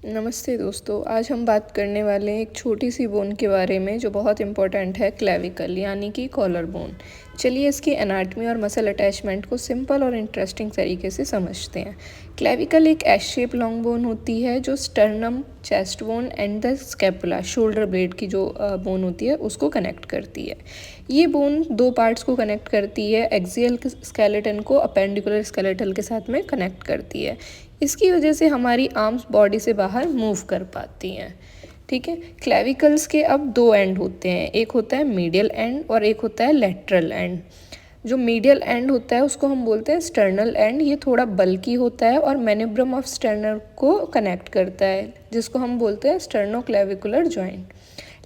नमस्ते दोस्तों, आज हम बात करने वाले हैं एक छोटी सी बोन के बारे में जो बहुत इम्पोर्टेंट है, क्लेविकल यानी कि कॉलर बोन। चलिए इसकी एनाटमी और मसल अटैचमेंट को सिंपल और इंटरेस्टिंग तरीके से समझते हैं। क्लेविकल एक एस शेप लॉन्ग बोन होती है जो sternum, chest bone and the scapula, shoulder blade की जो बोन होती है उसको कनेक्ट करती है। ये बोन दो पार्ट्स को कनेक्ट करती है, एक्सियल स्केलेटन को अपेंडिकुलर स्केलेटल के साथ में कनेक्ट करती है। इसकी वजह से हमारी आर्म्स बॉडी से बाहर मूव कर पाती हैं। ठीक है, क्लेविकल्स के अब दो एंड होते हैं, एक होता है मीडियल एंड और एक होता है लेटरल एंड। जो मीडियल एंड होता है उसको हम बोलते हैं स्टर्नल एंड। ये थोड़ा बल्की होता है और मेनिब्रम ऑफ स्टर्नल को कनेक्ट करता है, जिसको हम बोलते हैं स्टर्नोक्लेविकुलर जॉइंट।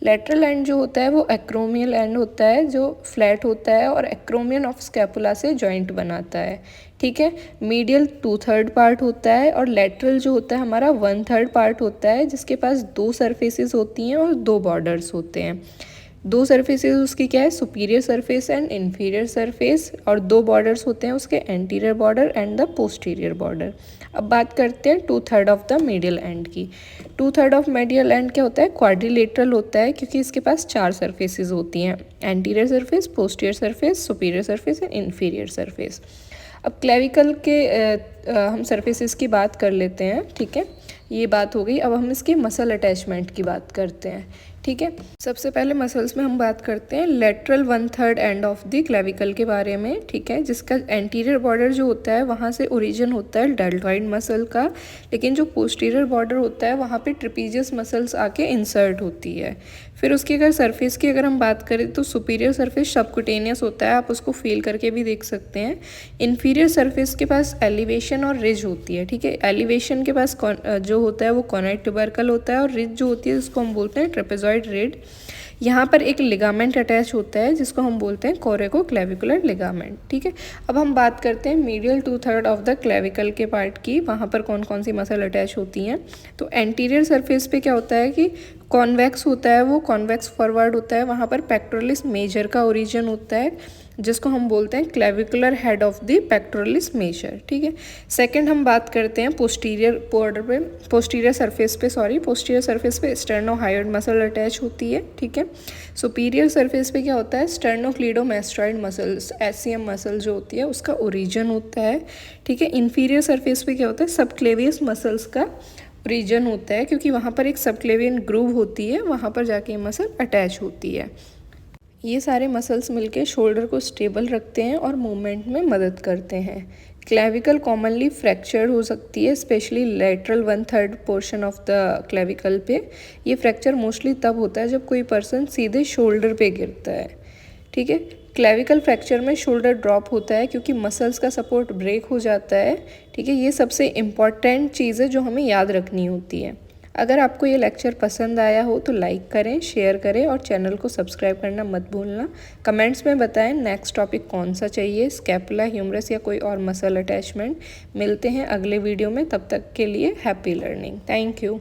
लेटरल एंड जो होता है वो एक्रोमियल एंड होता है, जो फ्लैट होता है और एक्रोमियन ऑफ स्कैपुला से जॉइंट बनाता है। ठीक है, मीडियल 2/3 पार्ट होता है और लेटरल जो होता है हमारा 1/3 पार्ट होता है, जिसके पास दो सरफेसेस होती हैं और दो बॉर्डर्स होते हैं। दो सरफेसेस उसकी क्या है, superior surface and inferior surface, और दो बॉर्डर्स होते हैं उसके, anterior border and the posterior border. अब बात करते हैं 2/3 ऑफ द मीडियल एंड की। 2/3 ऑफ मीडियल एंड क्या होता है, क्वाड्रिलेटरल होता है, क्योंकि इसके पास चार सरफेसेस होती हैं, anterior surface, posterior surface, superior surface and inferior surface. अब क्लेविकल के हम सरफेसेस की बात कर लेते हैं। ठीक है, ये बात हो गई। अब हम इसके मसल अटैचमेंट की बात करते हैं। ठीक है, सबसे पहले मसल्स में हम बात करते हैं lateral 1/3 end of the clavicle के बारे में। ठीक है, जिसका एंटीरियर बॉर्डर जो होता है वहाँ से ओरिजिन होता है डेल्टॉइड मसल का, लेकिन जो पोस्टीरियर बॉर्डर होता है वहाँ पे ट्रिपीजियस मसल्स आके इंसर्ट होती है। फिर उसकी अगर सरफेस की अगर हम बात करें तो सुपीरियर सरफेस सबकुटेनियस होता है, आप उसको फील करके भी देख सकते हैं। इन्फीरियर सरफेस के पास एलिवेशन और रिज होती है। ठीक है, एलिवेशन के पास जो होता है वो कॉनॉइड ट्यूबरकल होता है और रिज जो होती है उसको हम बोलते हैं ट्रेपेजॉइड रिड। यहाँ पर एक लिगामेंट अटैच होता है जिसको हम बोलते हैं कोरेको-क्लेविकुलर लिगामेंट। ठीक है, अब हम बात करते हैं मीडियल 2/3 ऑफ द क्लेविकल के पार्ट की, वहाँ पर कौन कौन सी मसल अटैच होती हैं। तो एंटीरियर सरफेस पे क्या होता है कि कॉन्वेक्स होता है, वो कॉन्वेक्स फॉरवर्ड होता है, वहाँ पर पेक्टोरलिस मेजर का ओरिजिन होता है, जिसको हम बोलते हैं clavicular head of the pectoralis major. ठीक है, सेकंड हम बात करते हैं पोस्टीरियर बॉर्डर पे, पोस्टीरियर सरफेस पे स्टर्नोहायोइड मसल अटैच होती है। ठीक है, सुपीरियर सरफेस पे क्या होता है, स्टर्नोक्लीडोमास्टोइड मसल्स, एससीएम मसल जो होती है उसका ओरिजिन होता है। ठीक है, इन्फीरियर सरफेस पे क्या होता है, सबक्लेवियस मसल्स का रीजन होता है, क्योंकि वहाँ पर एक सबक्लेवियन ग्रूव होती है, वहाँ पर जाके ये मसल अटैच होती है। ये सारे मसल्स मिलके शोल्डर को स्टेबल रखते हैं और मूवमेंट में मदद करते हैं। क्लेविकल कॉमनली फ्रैक्चर हो सकती है, specially lateral 1/3 portion of the clavicle पे। ये फ्रैक्चर मोस्टली तब होता है जब कोई पर्सन सीधे शोल्डर पे गिरता है। ठीक है, क्लेविकल फ्रैक्चर में शोल्डर ड्रॉप होता है क्योंकि मसल्स का सपोर्ट ब्रेक हो जाता है। ठीक है, ये सबसे इम्पॉर्टेंट चीज़ है जो हमें याद रखनी होती है। अगर आपको ये लेक्चर पसंद आया हो तो लाइक करें, शेयर करें और चैनल को सब्सक्राइब करना मत भूलना। कमेंट्स में बताएं नेक्स्ट टॉपिक कौन सा चाहिए, स्कैपुला, ह्यूमरस या कोई और मसल अटैचमेंट। मिलते हैं अगले वीडियो में, तब तक के लिए हैप्पी लर्निंग। Thank you.